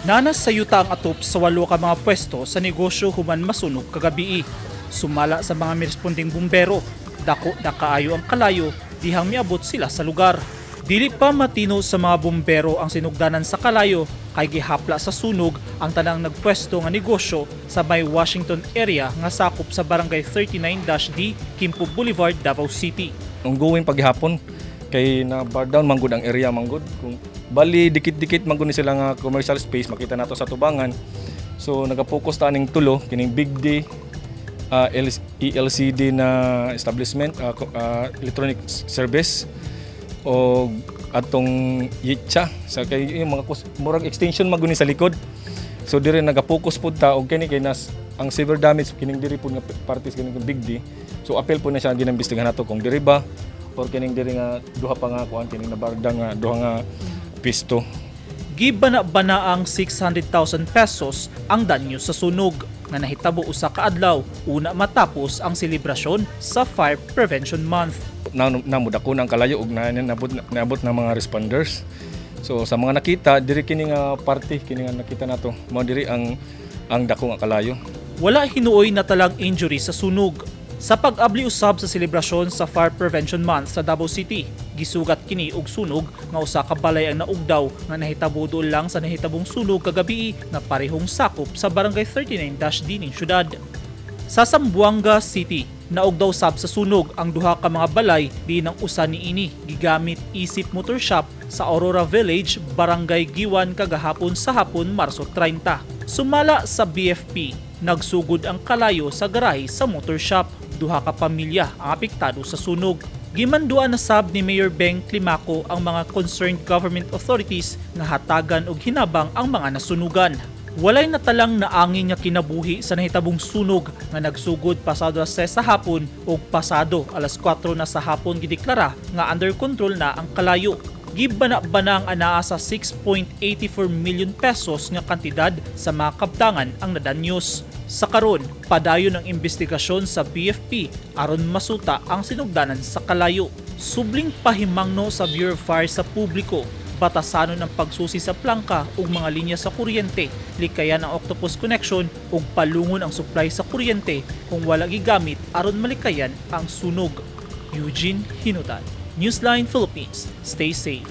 Nanas sa yuta ang atop sa 8 ka mga pwesto sa negosyo human masunog kagabi. Sumala sa mga miresponding bumbero, dako na kaayo ang kalayo dihang miabot sila sa lugar. Dili pa matino sa mga bumbero ang sinugdanan sa kalayo kay gihapla sa sunog ang tanang nagpwesto nga negosyo sa may Washington area nga sakop sa barangay 39-D, Quimpo Boulevard, Davao City. Ongoing paghapon kay na bar down manggod ang area manggod kung bali dikit-dikit manggod ni sila nga commercial space makita nato sa tubangan. So nagapokus ta ning tulo kining Big D ELCD na establishment electronic service o atong Yitcha sa kay yung mga murag extension maguni sa likod. So dire nagapokus pud ta og kini kay nas ang severe damage kining diri pud nga parties kining Big D. So apel po na siya ginambestigahan nato kung diri ba or kining diri nga duha pa nga kuan kining nabardang nga duha nga pisto. Gibana-bana ang 600,000 pesos ang danyo sa sunog nga nahitabo usa ka adlaw una matapos ang selebrasyon sa Fire Prevention Month. Namudako ang kalayo ug naabot na mga responders. So sa mga nakita diri kini nga party kini nga nakita nato mao diri ang dako nga kalayo. Wala hinuoy na talang injury sa sunog. Sa pag-abli usab sa selebrasyon sa Fire Prevention Month sa Davao City, gisugat kini og sunog nga usa ka balay ang naugdaw nga nahitabo duol lang sa nahitabong sunog kagabi nga parehong sakop sa barangay 39-D ning syudad. Sa Zamboanga City, naugdaw sab sa sunog ang duha ka mga balay di nang usa niini gigamit isip motor shop sa Aurora Village, Barangay Giwan kagahapon sa hapon Marso 30. Sumala sa BFP, nagsugod ang kalayo sa garahe sa motor shop. Duha ka pamilya ang apektado sa sunog. Gimanduan na sab ni Mayor Beng Climaco ang mga concerned government authorities nga hatagan og hinabang ang mga nasunugan. Walay natalang naangin nga kinabuhi sa nahitabong sunog nga nagsugod pasado alas 6 sa hapon ug pasado alas 4 na sa hapon gideklara nga under control na ang kalayo. Gibana-bana ang anaa sa 6.84 million pesos nga kantidad sa mga kabtangan ang nadanyos. Sa karon, padayon ang investigasyon sa BFP aron masuta ang sinugdanan sa kalayo. Subling pahimangno sa Bureau of Fire sa publiko, batasanon ang pagsusi sa plangka ug mga linya sa kuryente, likayan ang octopus connection ug palungon ang supply sa kuryente kung wala gigamit aron malikayan ang sunog. Eugene Hinutan, Newsline Philippines. Stay safe.